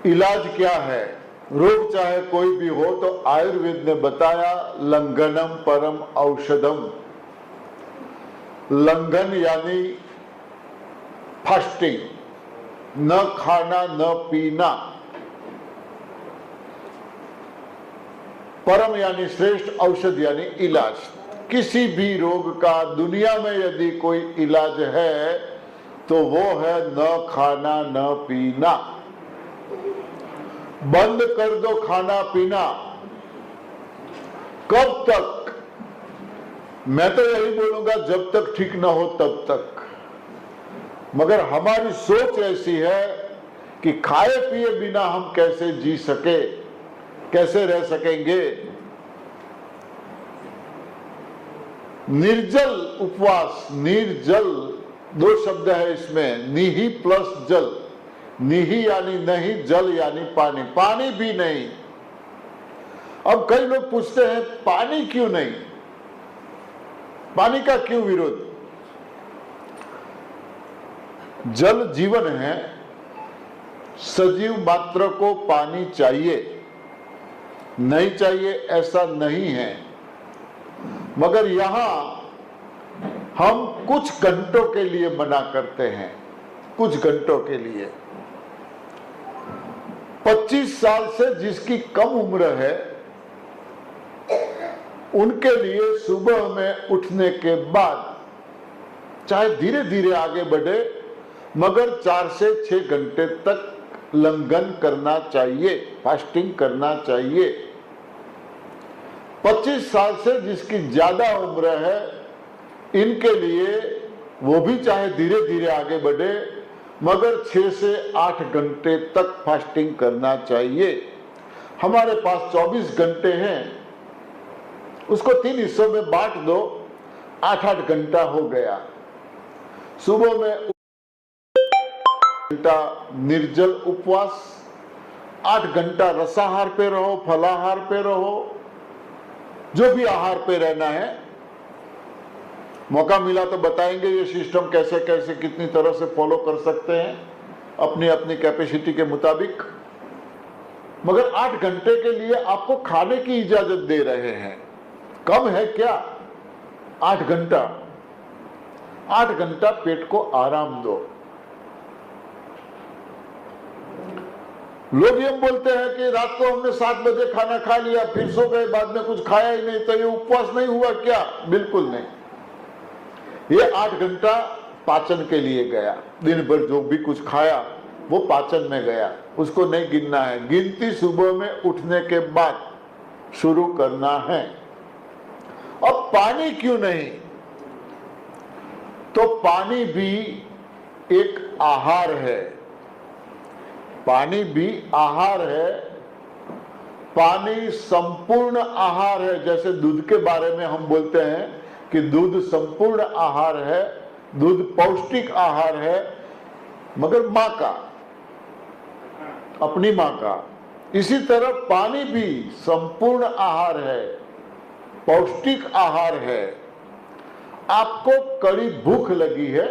इलाज क्या है? रोग चाहे कोई भी हो तो आयुर्वेद ने बताया लंघनम परम औषधम। लंघन यानी फास्टिंग, न खाना न पीना। परम यानी श्रेष्ठ, औषध यानी इलाज। किसी भी रोग का दुनिया में यदि कोई इलाज है तो वो है न खाना न पीना। बंद कर दो खाना पीना। कब तक? मैं तो यही बोलूंगा जब तक ठीक ना हो तब तक। मगर हमारी सोच ऐसी है कि खाए पिए बिना हम कैसे जी सके, कैसे रह सकेंगे। निर्जल उपवास, निर्जल दो शब्द है इसमें, निहि प्लस जल। निहि यानी नहीं, जल यानी पानी, पानी भी नहीं। अब कई लोग पूछते हैं पानी क्यों नहीं, पानी का क्यों विरोध? जल जीवन है, सजीव मात्र को पानी चाहिए, नहीं चाहिए ऐसा नहीं है। मगर यहां हम कुछ घंटों के लिए मना करते हैं, कुछ घंटों के लिए। 25 साल से जिसकी कम उम्र है उनके लिए सुबह में उठने के बाद चाहे धीरे धीरे आगे बढ़े मगर 4 से 6 घंटे तक लंघन करना चाहिए, फास्टिंग करना चाहिए। 25 साल से जिसकी ज्यादा उम्र है इनके लिए वो भी चाहे धीरे धीरे आगे बढ़े मगर 6 से 8 घंटे तक फास्टिंग करना चाहिए। हमारे पास 24 घंटे हैं, उसको 3 हिस्सों में बांट दो, 8-8 घंटा हो गया। सुबह में घंटा निर्जल उपवास, 8 घंटा रसाहार पे रहो, फलाहार पे रहो, जो भी आहार पे रहना है। मौका मिला तो बताएंगे ये सिस्टम कैसे कैसे कितनी तरह से फॉलो कर सकते हैं अपनी अपनी कैपेसिटी के मुताबिक। मगर 8 घंटे के लिए आपको खाने की इजाजत दे रहे हैं, कम है क्या? 8 घंटा, 8 घंटा पेट को आराम दो। लोग ये बोलते हैं कि रात को हमने 7 बजे खाना खा लिया फिर सो गए, बाद में कुछ खाया ही नहीं, तो ये उपवास नहीं हुआ क्या? बिल्कुल नहीं। ये 8 घंटा पाचन के लिए गया, दिन भर जो भी कुछ खाया वो पाचन में गया, उसको नहीं गिनना है। गिनती सुबह में उठने के बाद शुरू करना है। अब पानी क्यों नहीं? तो पानी भी एक आहार है, पानी भी आहार है। पानी संपूर्ण आहार है। जैसे दूध के बारे में हम बोलते हैं कि दूध संपूर्ण आहार है, दूध पौष्टिक आहार है, मगर मां का, अपनी मां का। इसी तरह पानी भी संपूर्ण आहार है, पौष्टिक आहार है। आपको कड़ी भूख लगी है,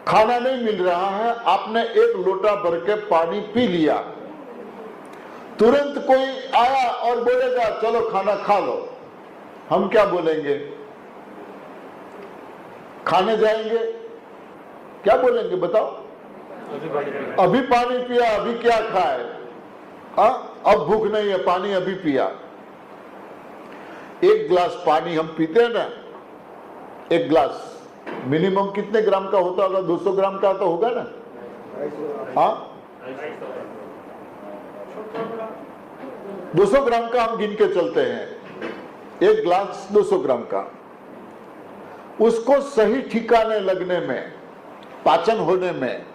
खाना नहीं मिल रहा है, आपने 1 लोटा भर के पानी पी लिया, तुरंत कोई आया और बोलेगा चलो खाना खा लो, हम क्या बोलेंगे? खाने जाएंगे, क्या बोलेंगे बताओ? अभी पानी पिया, अभी क्या खाए? अब भूख नहीं है, पानी अभी पिया। 1 गिलास पानी हम पीते हैं ना, 1 गिलास मिनिमम कितने ग्राम का होता होगा? 200 ग्राम का तो होगा ना? हाँ, 200 ग्राम का हम गिन के चलते हैं, 1 गिलास 200 ग्राम का। उसको सही ठिकाने लगने में, पाचन होने में,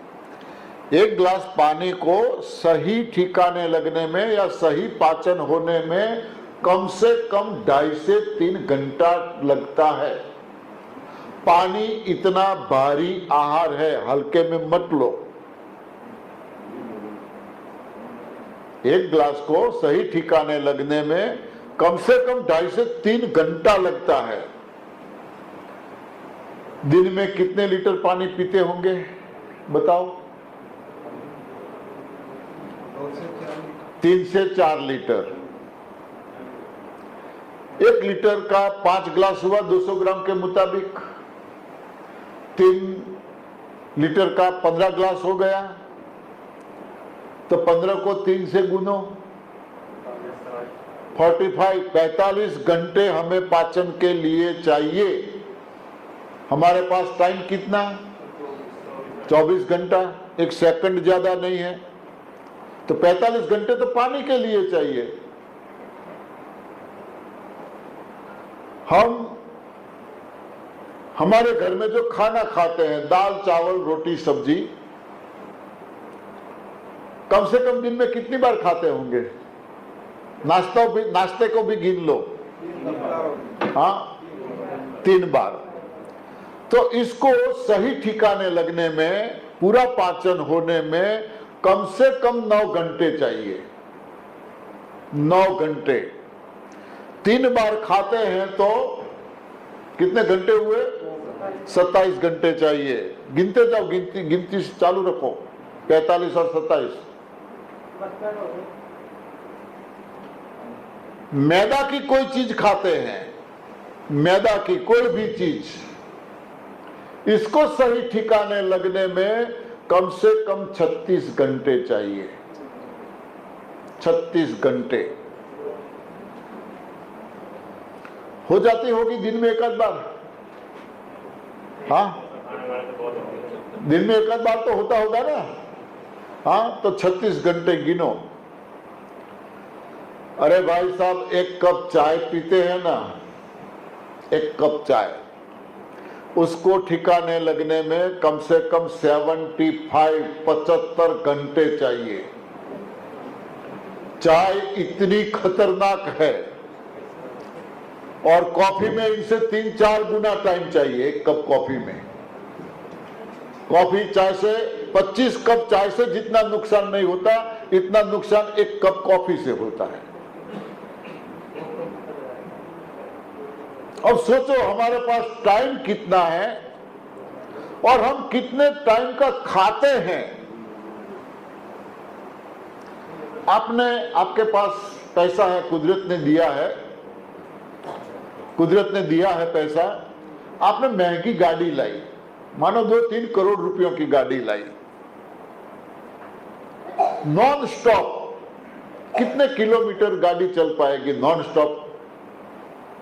एक गिलास पानी को सही ठिकाने लगने में या सही पाचन होने में कम से कम 2.5 से 3 घंटा लगता है। पानी इतना भारी आहार है, हल्के में मत लो। एक गिलास को सही ठिकाने लगने में कम से कम 2.5 से 3 घंटा लगता है। दिन में कितने लीटर पानी पीते होंगे बताओ? 3 से 4 लीटर। 1 लीटर का 5 गिलास हुआ 200 ग्राम के मुताबिक। 3 लीटर का 15 गिलास हो गया, तो 15 को 3 से गुनो, 45 घंटे हमें पाचन के लिए चाहिए। हमारे पास टाइम कितना? 24 घंटा, 1 सेकंड ज्यादा नहीं है, तो 45 घंटे तो पानी के लिए चाहिए। हम हमारे घर में जो खाना खाते हैं, दाल चावल रोटी सब्जी, कम से कम दिन में कितनी बार खाते होंगे? नाश्ते को भी गिन लो, हाँ, 3 बार। तो इसको सही ठिकाने लगने में, पूरा पाचन होने में कम से कम 9 घंटे चाहिए। 9 घंटे। 3 बार खाते हैं तो कितने घंटे हुए? 27 घंटे चाहिए। गिनते जाओ, गिनती चालू रखो। 45 और 27। मैदा की कोई चीज खाते हैं, मैदा की कोई भी चीज, इसको सही ठिकाने लगने में कम से कम 36 घंटे चाहिए। 36 घंटे हो जाती होगी दिन में एक आध बार, हाँ, दिन में एक आध बार तो होता होगा ना, हाँ, तो 36 घंटे गिनो। अरे भाई साहब, 1 कप चाय पीते हैं ना, 1 कप चाय, उसको ठिकाने लगने में कम से कम 75 घंटे चाहिए। चाय इतनी खतरनाक है, और कॉफी में इनसे 3-4 गुना टाइम चाहिए। 1 कप कॉफी में, कॉफी चाय से 25 कप चाय से जितना नुकसान नहीं होता, इतना नुकसान 1 कप कॉफी से होता है। अब सोचो हमारे पास टाइम कितना है और हम कितने टाइम का खाते हैं। आपके पास पैसा है, कुदरत ने दिया है, कुदरत ने दिया है पैसा। आपने महंगी गाड़ी लाई, मानो 2-3 करोड़ रुपयों की गाड़ी लाई, नॉन स्टॉप कितने किलोमीटर गाड़ी चल पाएगी नॉन स्टॉप?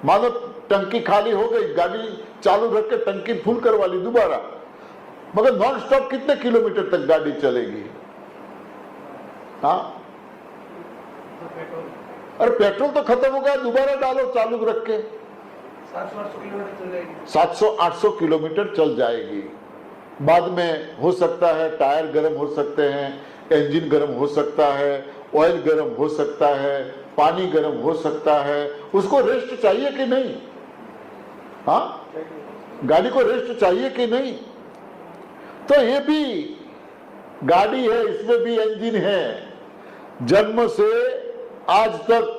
मानो टंकी खाली हो गई, गाड़ी चालू रख के टंकी फुल करवा ली दोबारा, मगर नॉन स्टॉप कितने किलोमीटर तक गाड़ी चलेगी? हाँ, अरे पेट्रोल तो खत्म हो गया, दोबारा डालो चालू रख के, 700-800 किलोमीटर चल जाएगी। बाद में हो सकता है टायर गर्म हो सकते हैं, इंजन गर्म हो सकता है, ऑयल गर्म हो सकता है, पानी गर्म हो सकता है। उसको रेस्ट चाहिए कि नहीं? हाँ, गाड़ी को रेस्ट चाहिए कि नहीं? तो ये भी गाड़ी है, इसमें भी इंजन है। जन्म से आज तक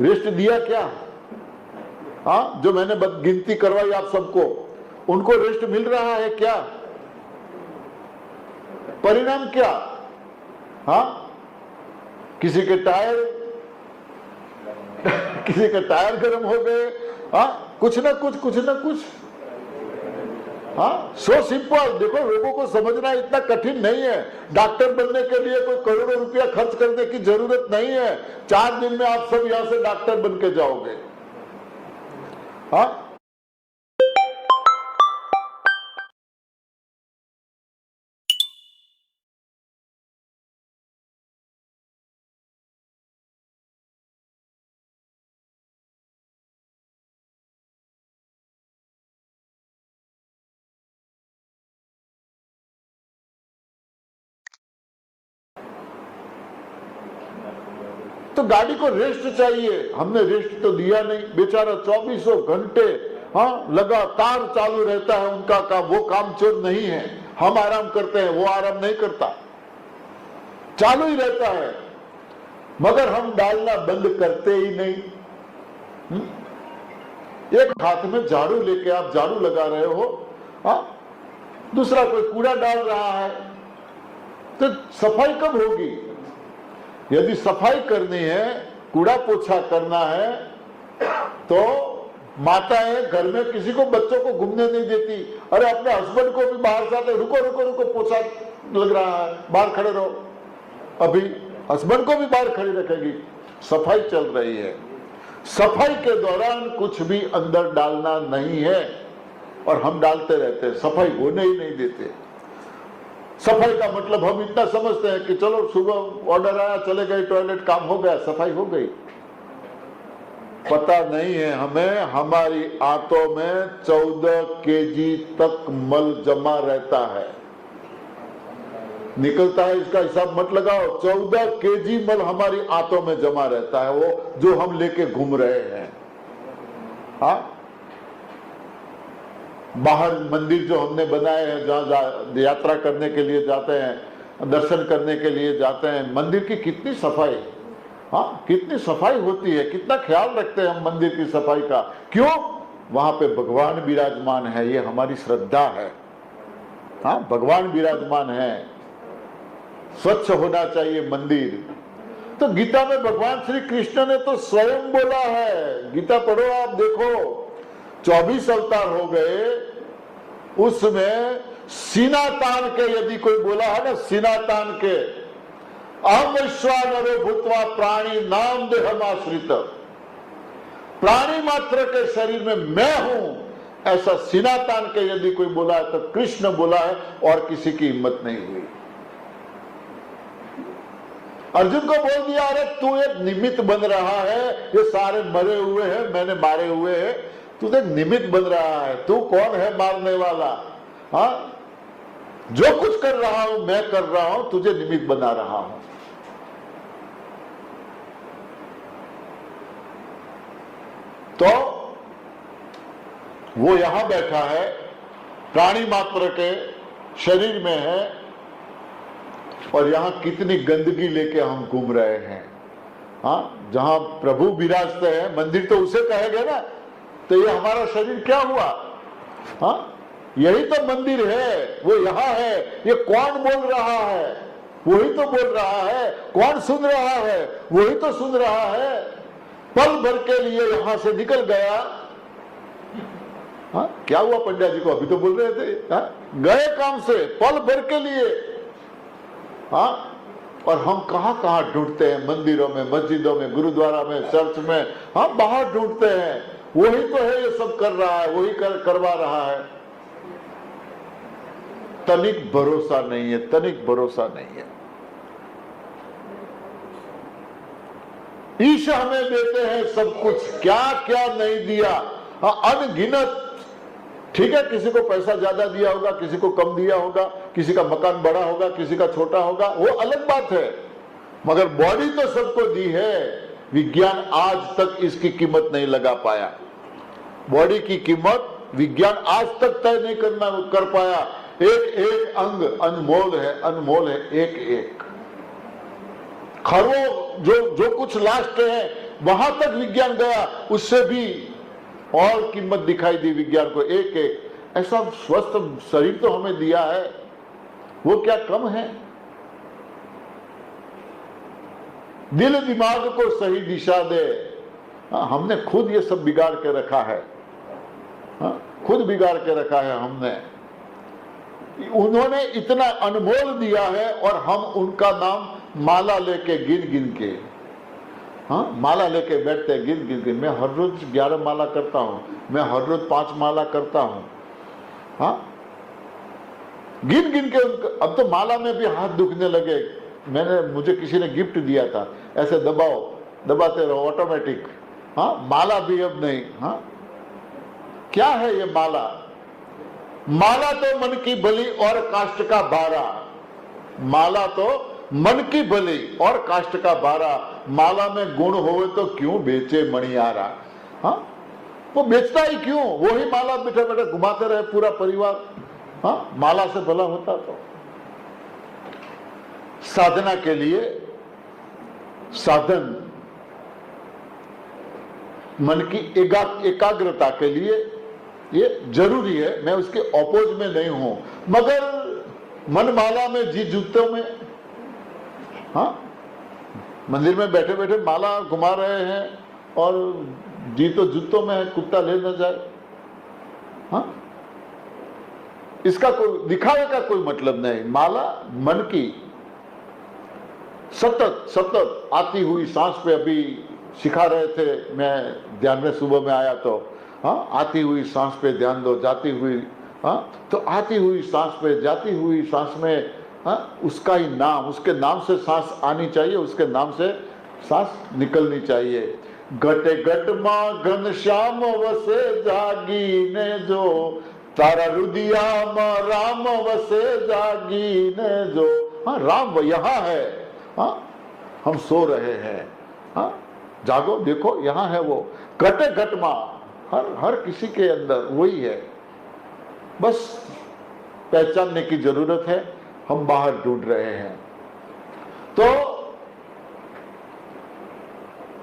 रेस्ट दिया क्या? हाँ, जो मैंने गिनती करवाई आप सबको, उनको रेस्ट मिल रहा है क्या? परिणाम क्या? हाँ, किसी के टायर गर्म हो गए, हाँ, कुछ ना कुछ। हाँ, सो सिंपल। देखो, लोगों को समझना इतना कठिन नहीं है। डॉक्टर बनने के लिए कोई करोड़ों रुपया खर्च करने की जरूरत नहीं है। 4 दिन में आप सब यहां से डॉक्टर बन के जाओगे। हाँ, तो गाड़ी को रेस्ट चाहिए, हमने रेस्ट तो दिया नहीं। बेचारा 24 घंटे लगातार चालू रहता है उनका काम, वो काम चोर नहीं है। हम आराम करते हैं, वो आराम नहीं करता, चालू ही रहता है, मगर हम डालना बंद करते ही नहीं। एक हाथ में झाड़ू लेके आप झाड़ू लगा रहे हो, दूसरा कोई कूड़ा डाल रहा है, तो सफाई कब होगी? यदि सफाई करनी है, कूड़ा पोछा करना है, तो माताएं घर में किसी को, बच्चों को घूमने नहीं देती। अरे अपने हस्बैंड को भी बाहर जाते, रुको रुको रुको, पोछा लग रहा है, बाहर खड़े रहो। अभी हस्बैंड को भी बाहर खड़ी रखेगी, सफाई चल रही है। सफाई के दौरान कुछ भी अंदर डालना नहीं है, और हम डालते रहते हैं, सफाई होने ही नहीं देते। सफाई का मतलब हम इतना समझते हैं कि चलो सुबह ऑर्डर आया, चले गए टॉयलेट, काम हो गया, सफाई हो गई। पता नहीं है हमें, हमारी आंतों में 14 केजी तक मल जमा रहता है, निकलता है, इसका हिसाब मत लगाओ। 14 केजी मल हमारी आंतों में जमा रहता है, वो जो हम लेके घूम रहे हैं। हाँ, बाहर मंदिर जो हमने बनाए हैं, जहाँ यात्रा करने के लिए जाते हैं, दर्शन करने के लिए जाते हैं, मंदिर की कितनी सफाई, हाँ कितनी सफाई होती है, कितना ख्याल रखते हैं हम मंदिर की सफाई का। क्यों? वहां पे भगवान विराजमान है, ये हमारी श्रद्धा है। हाँ, भगवान विराजमान है, स्वच्छ होना चाहिए मंदिर। तो गीता में भगवान श्री कृष्ण ने तो स्वयं बोला है, गीता पढ़ो आप, देखो 24 अवतार हो गए, उसमें सीना तान के यदि कोई बोला है ना, सीना तान के, अहम विश्वानरो भूत्वा प्राणी नाम देहम आश्रित, प्राणी मात्र के शरीर में मैं हूं, ऐसा सीना तान के यदि कोई बोला है तो कृष्ण बोला है, और किसी की हिम्मत नहीं हुई। अर्जुन को बोल दिया, अरे तू एक निमित्त बन रहा है, ये सारे मरे हुए हैं, मैंने मारे हुए हैं, तू एक निमित्त बन रहा है, तू कौन है मारने वाला? हाँ, जो कुछ कर रहा हूं मैं कर रहा हूं, तुझे निमित्त बना रहा हूं। तो वो यहां बैठा है, प्राणी मात्र के शरीर में है, और यहां कितनी गंदगी लेके हम घूम रहे हैं। हाँ, जहां प्रभु विराजते हैं, मंदिर तो उसे कहेंगे ना, तो ये हमारा शरीर क्या हुआ? हाँ, यही तो मंदिर है, वो यहाँ है। ये कौन बोल रहा है? वही तो बोल रहा है। कौन सुन रहा है? वही तो सुन रहा है। पल भर के लिए यहां से निकल गया। हाँ, क्या हुआ पंड्या जी को? अभी तो बोल रहे थे, हाँ, गए काम से पल भर के लिए। हाँ, और हम कहां कहां ढूंढते हैं, मंदिरों में, मस्जिदों में, गुरुद्वारा में, चर्च में, हाँ बाहर ढूंढते हैं। वही तो है ये सब कर रहा है, वही करवा रहा है। तनिक भरोसा नहीं है, तनिक भरोसा नहीं है। ईश हमें देते हैं सब कुछ, क्या क्या नहीं दिया। हाँ, अनगिनत। ठीक है, किसी को पैसा ज्यादा दिया होगा, किसी को कम दिया होगा, किसी का मकान बड़ा होगा, किसी का छोटा होगा, वो अलग बात है, मगर बॉडी तो सबको दी है। विज्ञान आज तक इसकी कीमत नहीं लगा पाया। बॉडी की कीमत विज्ञान आज तक तय नहीं कर पाया। एक एक अंग अनमोल है, अनमोल है, एक एक। खरों जो कुछ लास्ट है, वहां तक विज्ञान गया, उससे भी और कीमत दिखाई दी विज्ञान को, एक एक। ऐसा स्वस्थ शरीर तो हमें दिया है, वो क्या कम है? दिल दिमाग को सही दिशा दे। हमने खुद ये सब बिगाड़ के रखा है। खुद बिगाड़ के रखा है हमने। उन्होंने इतना अनमोल दिया है, और हम उनका नाम माला लेके गिन गिन के, हाँ माला लेके बैठते हैं, गिन गिन के। मैं हर रोज 11 माला करता हूं, मैं हर रोज 5 माला करता हूं। हाँ, गिन गिन के। अब तो माला में भी हाथ दुखने लगे। मुझे किसी ने गिफ्ट दिया था, ऐसे दबाओ, दबाते रहो, ऑटोमेटिक। हाँ, माला भी अब नहीं। हाँ, क्या है ये माला? माला तो मन की बलि और काष्ठ का बारा। माला तो मन की भली और काष्ट का बारा, माला में गुण होवे तो क्यों बेचे मणियारा। हाँ, वो बेचता ही क्यों, वो ही माला बैठे बैठे घुमाते रहे पूरा परिवार। हाँ, माला से भला होता तो। साधना के लिए साधन, मन की एकाग्रता के लिए ये जरूरी है, मैं उसके अपोज में नहीं हूं, मगर मन माला में जी जूतों में। हाँ, मंदिर में बैठे बैठे माला घुमा रहे हैं और जी तो जूतों में है, कुत्ता ले न जाए। हाँ, इसका कोई दिखावे का कोई मतलब नहीं। माला मन की सतत सतत आती हुई सांस पे, अभी सिखा रहे थे, मैं ध्यान में सुबह में आया तो, हाँ, आती हुई सांस पे ध्यान दो, जाती हुई, हाँ, तो आती हुई सांस पे, जाती हुई सांस में, हाँ, उसका ही नाम, उसके नाम से सांस आनी चाहिए, उसके नाम से सांस निकलनी चाहिए। घटे घट मां घनश्याम वसे जागी ने जो, तारा रुदिया मां राम वसे जागी ने जो। हाँ, राम यहाँ है। हाँ, हम सो रहे हैं, हाँ, जागो, देखो यहाँ है वो। घटे घट मां, हर किसी के अंदर वही है, बस पहचानने की जरूरत है, हम बाहर ढूंढ रहे हैं। तो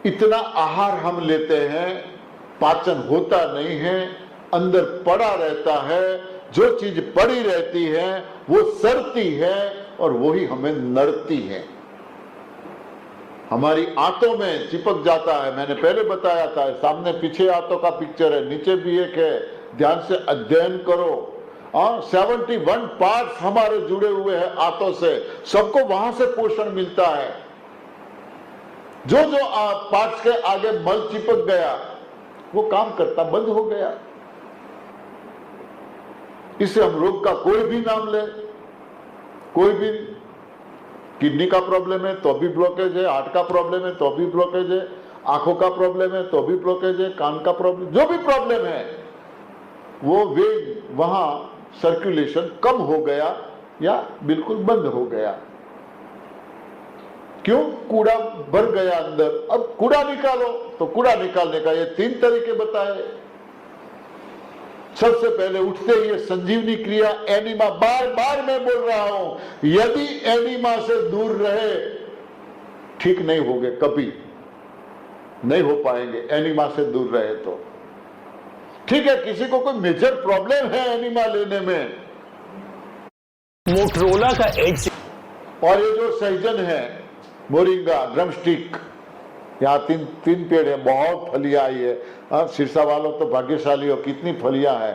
इतना आहार हम लेते हैं, पाचन होता नहीं है, अंदर पड़ा रहता है, जो चीज पड़ी रहती है वो सड़ती है और वही हमें नड़ती है, हमारी आंतों में चिपक जाता है। मैंने पहले बताया था, सामने पीछे आंतों का पिक्चर है, नीचे भी एक है, ध्यान से अध्ययन करो। 71 पार्ट्स हमारे जुड़े हुए हैं आंतों से, सबको वहां से पोषण मिलता है। जो जो पार्ट्स के आगे मल चिपक गया वो काम करता बंद हो गया। इससे हम रोग का कोई भी नाम ले, कोई भी, किडनी का प्रॉब्लम है तो भी ब्लॉकेज है, हार्ट का प्रॉब्लम है तो भी ब्लॉकेज है, आंखों का प्रॉब्लम है तो भी ब्लॉकेज है, कान का प्रॉब्लम, जो भी प्रॉब्लम है वो वेग, वहां सर्कुलेशन कम हो गया या बिल्कुल बंद हो गया। क्यों? कूड़ा भर गया अंदर। अब कूड़ा निकालो, तो कूड़ा निकालने का ये 3 तरीके बताए। सबसे पहले उठते ही ये संजीवनी क्रिया, एनिमा, बार बार मैं बोल रहा हूं, यदि एनिमा से दूर रहे ठीक नहीं होगे, कभी नहीं हो पाएंगे एनिमा से दूर रहे तो। ठीक है, किसी को कोई मेजर प्रॉब्लम है एनिमा लेने में, मोटरोला का एज, और ये जो सहजन है, मोरिंगा, ड्रमस्टिक, यहाँ तीन पेड़ है, बहुत फलियां आई है। हाँ, सिरसा वालों तो भाग्यशाली हो, कितनी फलियां है।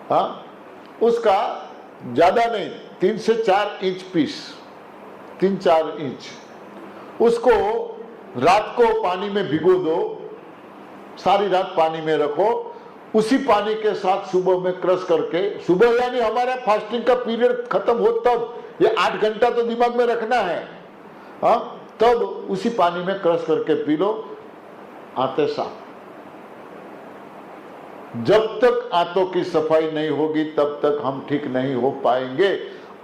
हाँ, उसका ज्यादा नहीं, 3 से 4 इंच पीस, 3-4 इंच, उसको रात को पानी में भिगो दो, सारी रात पानी में रखो, उसी पानी के साथ सुबह में क्रश करके, सुबह यानी हमारा फास्टिंग का पीरियड खत्म हो तब, ये 8 घंटा तो दिमाग में रखना है। हाँ, तब उसी पानी में क्रश करके पी लो, आंतें साफ। जब तक आंतों की सफाई नहीं होगी तब तक हम ठीक नहीं हो पाएंगे।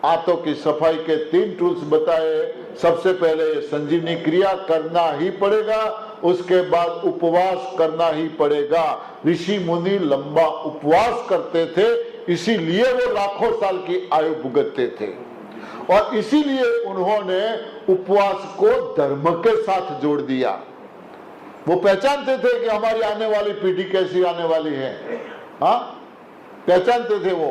आंतों की सफाई के 3 टूल्स बताए। सबसे पहले संजीवनी क्रिया करना ही पड़ेगा, उसके बाद उपवास करना ही पड़ेगा। ऋषि मुनि लंबा उपवास करते थे, इसीलिए वो लाखों साल की आयु भुगतते थे, और इसीलिए उन्होंने उपवास को धर्म के साथ जोड़ दिया। वो पहचानते थे कि हमारी आने वाली पीढ़ी कैसी आने वाली है। हाँ, पहचानते थे वो,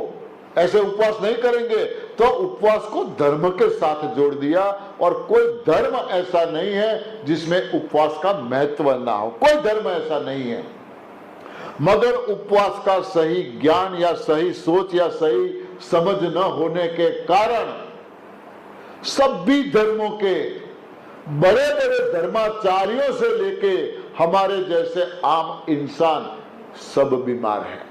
ऐसे उपवास नहीं करेंगे, तो उपवास को धर्म के साथ जोड़ दिया। और कोई धर्म ऐसा नहीं है जिसमें उपवास का महत्व ना हो, कोई धर्म ऐसा नहीं है। मगर उपवास का सही ज्ञान या सही सोच या सही समझ न होने के कारण सभी धर्मों के बड़े बड़े धर्माचार्यों से लेके हमारे जैसे आम इंसान सब बीमार हैं।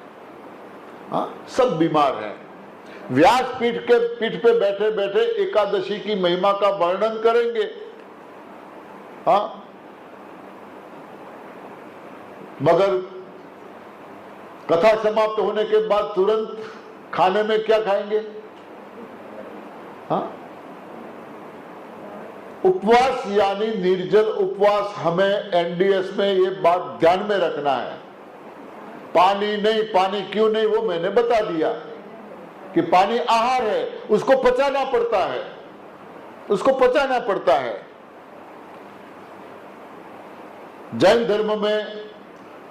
हाँ, सब बीमार हैं। व्यास पीठ पे बैठे बैठे एकादशी की महिमा का वर्णन करेंगे। हाँ, मगर कथा समाप्त होने के बाद तुरंत खाने में क्या खाएंगे? हाँ, उपवास यानी निर्जल उपवास, हमें एनडीएस में ये बात ध्यान में रखना है। पानी नहीं, पानी क्यों नहीं वो मैंने बता दिया कि पानी आहार है, उसको पचाना पड़ता है, उसको पचाना पड़ता है। जैन धर्म में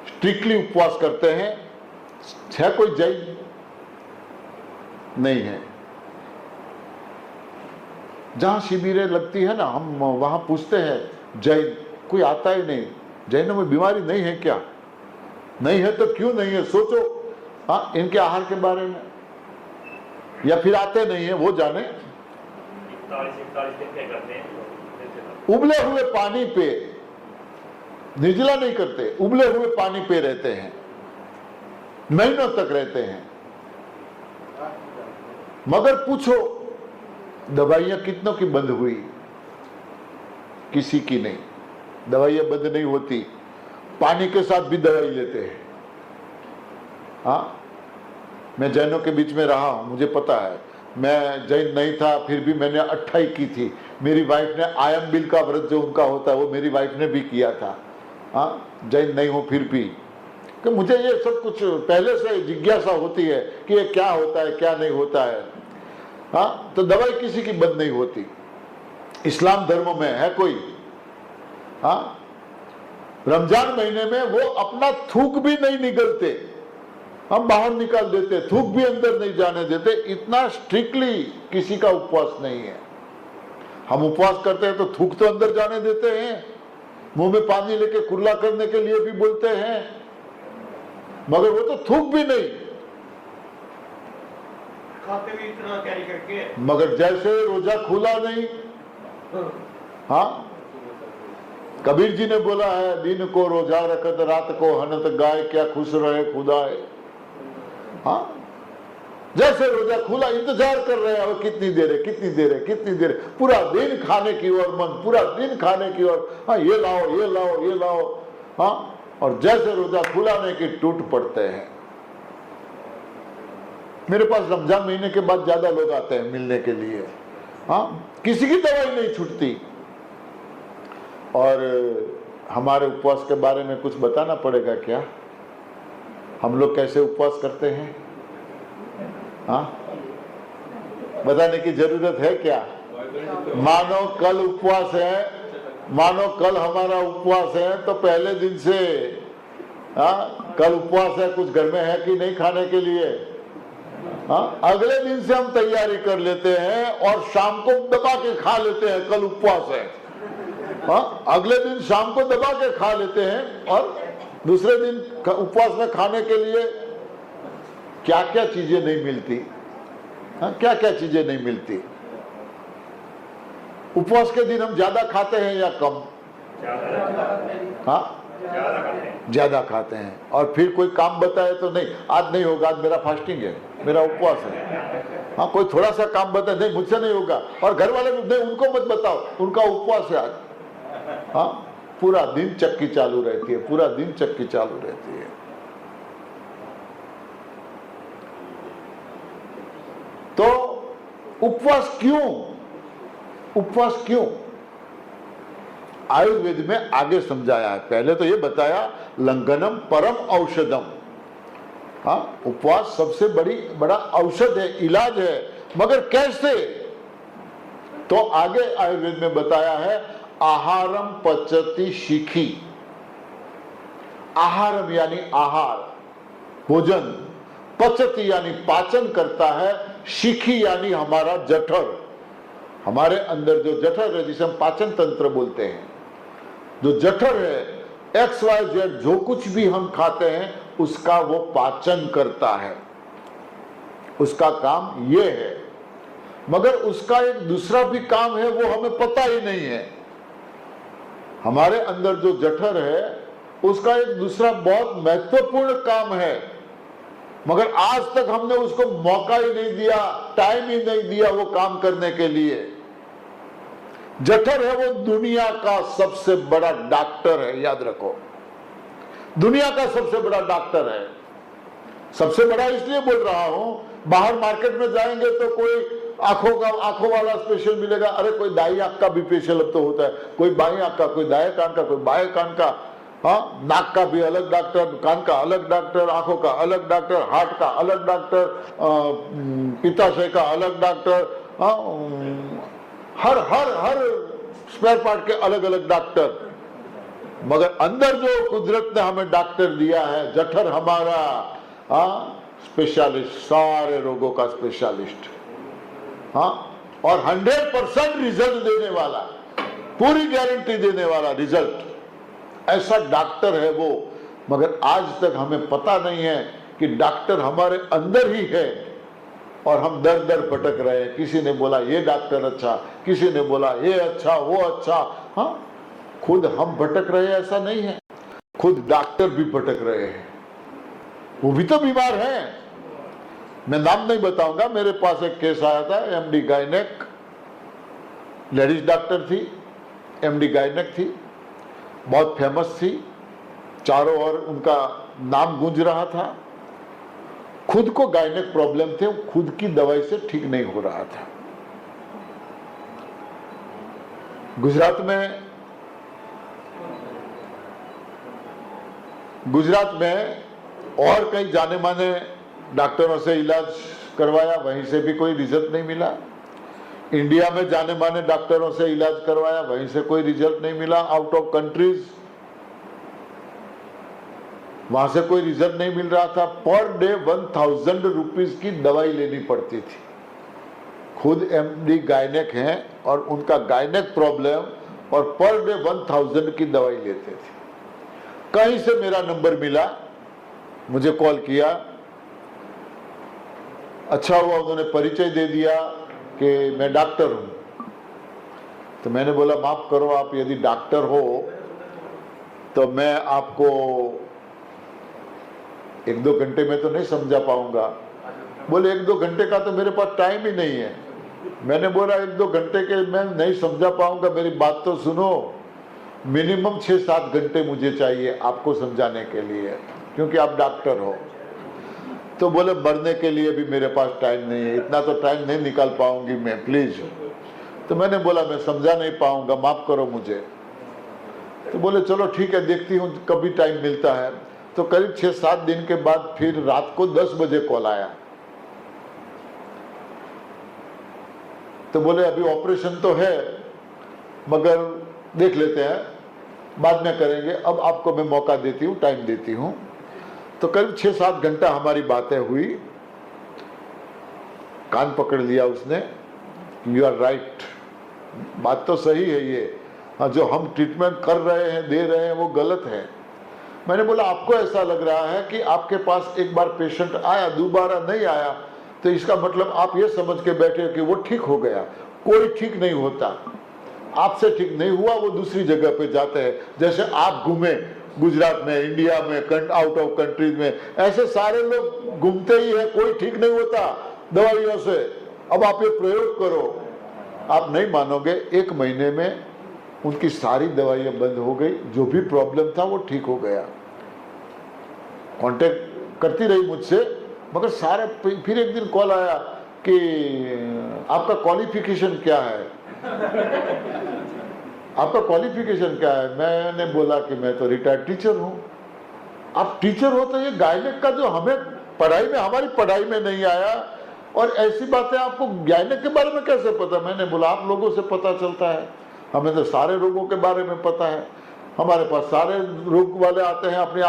स्ट्रिक्टली उपवास करते हैं। है कोई जैन? नहीं है। जहां शिविरें लगती है ना, हम वहां पूछते हैं जैन, कोई आता ही नहीं। जैनों में बीमारी नहीं है क्या? नहीं है तो क्यों नहीं है सोचो। हाँ, इनके आहार के बारे में, या फिर आते नहीं है, वो जाने। 41 दिन क्या करते हैं? उबले हुए पानी पे निर्जला नहीं करते, उबले हुए पानी पे रहते हैं, महीनों तक रहते हैं। मगर पूछो दवाइयां कितनों की बंद हुई? किसी की नहीं, दवाइयां बंद नहीं होती। पानी के साथ भी दवाई लेते हैं। हाँ, मैं जैनों के बीच में रहा हूं, मुझे पता है। मैं जैन नहीं था, फिर भी मैंने 28 की थी। मेरी वाइफ ने आयम बिल का व्रत जो उनका होता है वो मेरी वाइफ ने भी किया था। हाँ, जैन नहीं हो फिर भी, कि मुझे ये सब कुछ पहले से जिज्ञासा होती है कि ये क्या होता है क्या नहीं होता है। हाँ, तो दवाई किसी की बंद नहीं होती। इस्लाम धर्म में है कोई? हाँ, रमजान महीने में वो अपना थूक भी नहीं निगलते, हम बाहर निकाल देते, थूक भी अंदर नहीं जाने देते। इतना स्ट्रिक्टली किसी का उपवास नहीं है। हम उपवास करते हैं तो थूक तो अंदर जाने देते हैं, मुंह में पानी लेके कुर्ला करने के लिए भी बोलते हैं, मगर वो तो थूक भी नहीं, खाते भी इतना कैरी करके। मगर जैसे रोजा खुला नहीं। हाँ, कबीर जी ने बोला है, दिन को रोजा रखत रात को हनत गाय, क्या खुश रहे खुदाए। हाँ, जैसे रोजा खुला इंतजार कर रहे हैं, और कितनी देर है कितनी देर है कितनी देर है, पूरा दिन खाने की ओर मन, पूरा दिन खाने की ओर। हाँ, ये लाओ ये लाओ ये लाओ। हाँ, और जैसे रोजा खुलाने की टूट पड़ते हैं। मेरे पास रमजान महीने के बाद ज्यादा लोग आते हैं मिलने के लिए। हाँ, किसी की दवाई नहीं छूटती। और हमारे उपवास के बारे में कुछ बताना पड़ेगा क्या? हम लोग कैसे उपवास करते हैं? हाँ, बताने की जरूरत है क्या? मानो कल उपवास है, मानो कल हमारा उपवास है, तो पहले दिन से हाँ, कल उपवास है, कुछ घर में है कि नहीं खाने के लिए? हाँ, अगले दिन से हम तैयारी कर लेते हैं और शाम को दबा के खा लेते हैं, कल उपवास है। हाँ, अगले दिन शाम को दबा के खा लेते हैं, और दूसरे दिन उपवास में खाने के लिए क्या क्या चीजें नहीं मिलती। हाँ, क्या क्या चीजें नहीं मिलती। उपवास के दिन हम ज्यादा खाते हैं या कम? हाँ, ज्यादा खाते हैं। और फिर कोई काम बताए तो नहीं, आज नहीं होगा, आज मेरा फास्टिंग है, मेरा उपवास है। हाँ, कोई थोड़ा सा काम बताए, नहीं मुझसे नहीं होगा, और घर वाले नहीं, उनको मत बताओ, उनका उपवास है आज। हाँ, पूरा दिन चक्की चालू रहती है, पूरा दिन चक्की चालू रहती है। तो उपवास क्यों? उपवास क्यों आयुर्वेद में आगे समझाया है। पहले तो ये बताया लंघनम परम औषधम। हाँ, उपवास सबसे बड़ा औषध है, इलाज है, मगर कैसे? तो आगे आयुर्वेद में बताया है आहारम पचति शिखी। आहारम यानी आहार, भोजन, पचति यानी पाचन करता है, शिखी यानी हमारा जठर। हमारे अंदर जो जठर है, जिसे हम पाचन तंत्र बोलते हैं, जो जठर है, XYZ जो कुछ भी हम खाते हैं उसका वो पाचन करता है, उसका काम ये है। मगर उसका एक दूसरा भी काम है, वो हमें पता ही नहीं है। हमारे अंदर जो जठर है उसका एक दूसरा बहुत महत्वपूर्ण काम है, मगर आज तक हमने उसको मौका ही नहीं दिया, टाइम ही नहीं दिया वो काम करने के लिए। जठर है वो दुनिया का सबसे बड़ा डॉक्टर है, याद रखो, दुनिया का सबसे बड़ा डॉक्टर है। सबसे बड़ा इसलिए बोल रहा हूं, बाहर मार्केट में जाएंगे तो कोई आंखों वाला स्पेशल मिलेगा, अरे कोई दाई आंख का भी फेशियल अब तो होता है, कोई बाई आंख का, कोई दाएं कान का, कोई बाएं कान का, हाँ, नाक का भी अलग डॉक्टर, कान का अलग डॉक्टर, आंखों का अलग डॉक्टर, हार्ट का अलग डॉक्टर, पित्ताशय का अलग डॉक्टर, हाँ, हर स्पेयर पार्ट के अलग अलग डॉक्टर। मगर अंदर जो कुदरत ने हमें डॉक्टर दिया है, जठर हमारा, हाँ, स्पेशलिस्ट, सारे रोगों का स्पेशलिस्ट, हाँ, और 100% रिजल्ट देने वाला, पूरी गारंटी देने वाला रिजल्ट, ऐसा डॉक्टर है वो। मगर आज तक हमें पता नहीं है कि डॉक्टर हमारे अंदर ही है और हम दर दर भटक रहे हैं। किसी ने बोला ये डॉक्टर अच्छा, किसी ने बोला ये अच्छा, वो अच्छा, हाँ, खुद हम भटक रहे हैं ऐसा नहीं है, खुद डॉक्टर भी भटक रहे हैं, वो भी तो बीमार हैं। मैं नाम नहीं बताऊंगा, मेरे पास एक केस आया था, एमडी गायनेक, लेडीज डॉक्टर थी, एमडी गायनेक थी, बहुत फेमस थी, चारों ओर उनका नाम गूंज रहा था। खुद को गायनेक प्रॉब्लम थे, खुद की दवाई से ठीक नहीं हो रहा था। गुजरात में और कई जाने माने डॉक्टरों से इलाज करवाया, वहीं से भी कोई रिजल्ट नहीं मिला। इंडिया में जाने माने डॉक्टरों से इलाज करवाया, वहीं से कोई रिजल्ट नहीं मिला। आउट ऑफ कंट्रीज, वहां से कोई रिजल्ट नहीं मिल रहा था। पर डे 1000 रुपीज की दवाई लेनी पड़ती थी। खुद एमडी गायनेक हैं और उनका गायनेक प्रॉब्लम, और पर डे 1000 की दवाई लेते थे। कहीं से मेरा नंबर मिला, मुझे कॉल किया, अच्छा हुआ उन्होंने परिचय दे दिया कि मैं डॉक्टर हूं। तो मैंने बोला माफ करो, आप यदि डॉक्टर हो तो मैं आपको 1-2 घंटे में तो नहीं समझा पाऊंगा। बोले 1-2 घंटे का तो मेरे पास टाइम ही नहीं है। मैंने बोला 1-2 घंटे के मैं नहीं समझा पाऊंगा, मेरी बात तो सुनो, मिनिमम 6-7 घंटे मुझे चाहिए आपको समझाने के लिए, क्योंकि आप डॉक्टर हो। तो बोले मरने के लिए भी मेरे पास टाइम नहीं है, इतना तो टाइम नहीं निकाल पाऊंगी मैं, प्लीज। तो मैंने बोला मैं समझा नहीं पाऊंगा, माफ करो मुझे। तो बोले चलो ठीक है, देखती हूँ कभी टाइम मिलता है। तो करीब 6-7 दिन के बाद फिर रात को 10 बजे कॉल आया। तो बोले अभी ऑपरेशन तो है मगर देख लेते हैं, बाद में करेंगे, अब आपको मैं मौका देती हूँ, टाइम देती हूँ। तो करीब 6-7 घंटा हमारी बातें हुई। कान पकड़ लिया उसने, यू आर राइट, बात तो सही है ये, जो हम ट्रीटमेंट कर रहे हैं, दे रहे हैं, वो गलत है। मैंने बोला आपको ऐसा लग रहा है कि आपके पास एक बार पेशेंट आया, दोबारा नहीं आया, तो इसका मतलब आप ये समझ के बैठे हो कि वो ठीक हो गया। कोई ठीक नहीं होता, आपसे ठीक नहीं हुआ वो दूसरी जगह पे जाते हैं। जैसे आप घूमे गुजरात में, इंडिया में, आउट ऑफ कंट्रीज में, ऐसे सारे लोग घूमते ही है, कोई ठीक नहीं होता दवाइयों से। अब आप ये प्रयोग करो, आप नहीं मानोगे, 1 महीने में उनकी सारी दवाइयां बंद हो गई, जो भी प्रॉब्लम था वो ठीक हो गया। कांटेक्ट करती रही मुझसे, मगर सारे फिर एक दिन कॉल आया कि आपका क्वालिफिकेशन क्या है, आपका क्वालिफिकेशन क्या है। मैंने बोला कि मैं तो रिटायर्ड टीचर हूं। आप टीचर हो तो ये गायनेक का जो हमें पढ़ाई में, हमारी पढ़ाई में नहीं आया, और ऐसी बातें आपको गायनेक के बारे में कैसे पता। मैंने बोला आप लोगों से पता चलता है, हमें तो सारे रोगों के बारे में पता है, हमारे पास सारे रोग वाले आते हैं, अपनी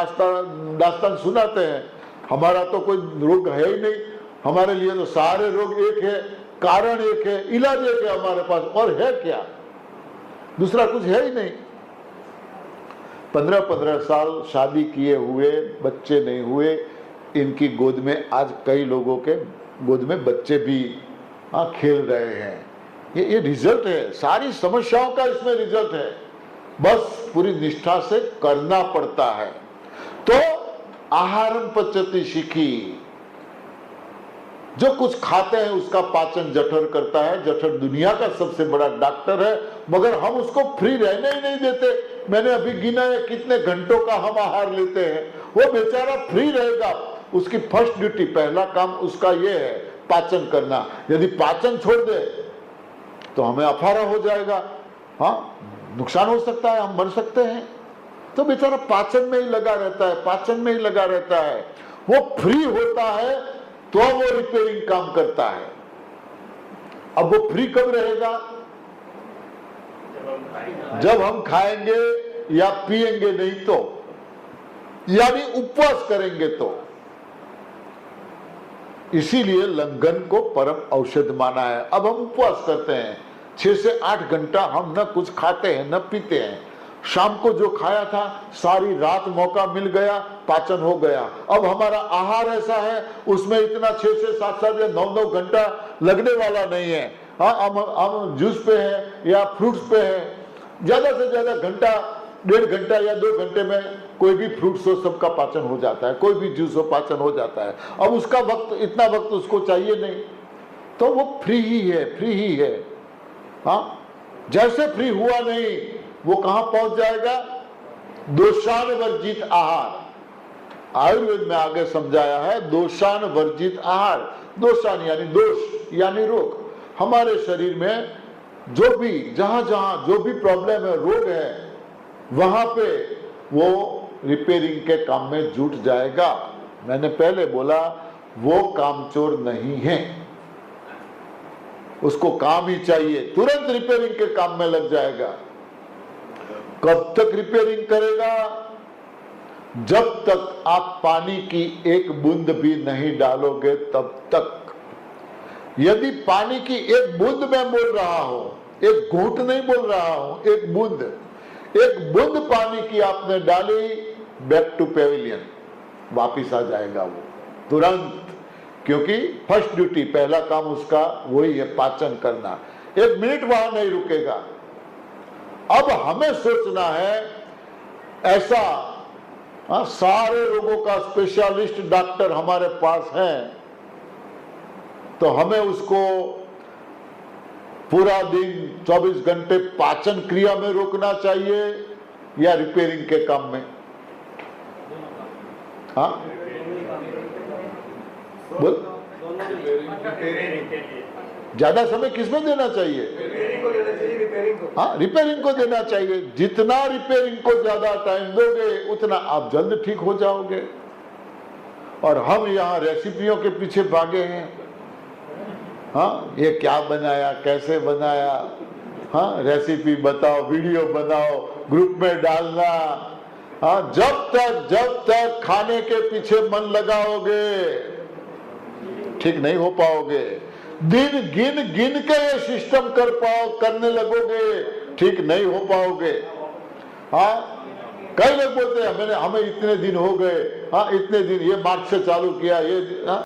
दास्तान सुनाते हैं, हमारा तो कोई रोग है ही नहीं, हमारे लिए तो सारे रोग एक है, कारण एक है, इलाज एक है हमारे पास, और है क्या, दूसरा कुछ है ही नहीं। 15-15 साल शादी किए हुए, बच्चे नहीं हुए, इनकी गोद में आज कई लोगों के गोद में बच्चे भी खेल रहे हैं। ये रिजल्ट है, सारी समस्याओं का इसमें रिजल्ट है, बस पूरी निष्ठा से करना पड़ता है। तो आहारम पचति शिखी, जो कुछ खाते हैं उसका पाचन जठर करता है। जठर दुनिया का सबसे बड़ा डॉक्टर है, मगर हम उसको फ्री रहने ही नहीं देते। मैंने अभी गिना है कितने घंटों का हम आहार लेते हैं। वो बेचारा फ्री रहेगा, उसकी फर्स्ट ड्यूटी, पहला काम उसका ये है पाचन करना। यदि पाचन छोड़ दे तो हमें अफारा हो जाएगा, हाँ, नुकसान हो सकता है, हम मर सकते हैं। तो बेचारा पाचन में ही लगा रहता है, पाचन में ही लगा रहता है। वो फ्री होता है तो वो रिपेयरिंग काम करता है। अब वो फ्री कब रहेगा? जब हम खाएंगे या पिएंगे नहीं तो, यानी उपवास करेंगे तो। इसीलिए लंघन को परम औषध माना है। अब हम उपवास करते हैं, 6 से 8 घंटा हम न कुछ खाते हैं न पीते हैं। शाम को जो खाया था सारी रात मौका मिल गया, पाचन हो गया। अब हमारा आहार ऐसा है उसमें इतना 6 से 7 या 9 घंटा लगने वाला नहीं है। हाँ, हम जूस पे है या फ्रूट्स पे है, ज्यादा से ज्यादा घंटा, 1.5 घंटा या 2 घंटे में कोई भी फ्रूट्स हो सबका पाचन हो जाता है, कोई भी जूस हो पाचन हो जाता है। अब उसका वक्त, इतना वक्त उसको चाहिए नहीं, तो वो फ्री ही है, फ्री ही है। हाँ, जैसे फ्री हुआ नहीं वो कहां पहुंच जाएगा? दोषान वर्जित आहार। आयुर्वेद में आगे समझाया है दोषान वर्जित आहार। दोषान यानी दोष यानी रोग। हमारे शरीर में जो भी, जहां जहां जो भी प्रॉब्लम है, रोग है, वहां पे वो रिपेयरिंग के काम में जुट जाएगा। मैंने पहले बोला वो कामचोर नहीं है, उसको काम ही चाहिए, तुरंत रिपेयरिंग के काम में लग जाएगा। कब तक रिपेयरिंग करेगा? जब तक आप पानी की एक बूंद भी नहीं डालोगे तब तक। यदि पानी की एक बूंद मैं बोल रहा हूं, एक घूंट नहीं बोल रहा हूं, एक बूंद पानी की आपने डाली, बैक टू पेविलियन, वापिस आ जाएगा वो तुरंत। क्योंकि फर्स्ट ड्यूटी, पहला काम उसका वही है, पाचन करना। 1 मिनट वहां नहीं रुकेगा। अब हमें सोचना है ऐसा, सारे रोगों का स्पेशलिस्ट डॉक्टर हमारे पास हैं, तो हमें उसको पूरा दिन 24 घंटे पाचन क्रिया में रोकना चाहिए या रिपेयरिंग के काम में? हाँ बोल, ज्यादा समय किसमें देना चाहिए? हाँ, रिपेयरिंग को देना चाहिए। जितना रिपेयरिंग को ज्यादा टाइम दोगे उतना आप जल्द ठीक हो जाओगे। और हम यहाँ रेसिपियों के पीछे भागे हैं। हाँ, ये क्या बनाया, कैसे बनाया, हाँ, रेसिपी बताओ, वीडियो बनाओ, ग्रुप में डालना। हाँ, जब तक खाने के पीछे मन लगाओगे ठीक नहीं हो पाओगे। दिन गिन के ये सिस्टम करने लगोगे ठीक नहीं हो पाओगे। हाँ, कई लोग बोलते हैं हमें इतने दिन हो गए, हाँ, इतने दिन, ये मार्च से चालू किया, ये, हाँ,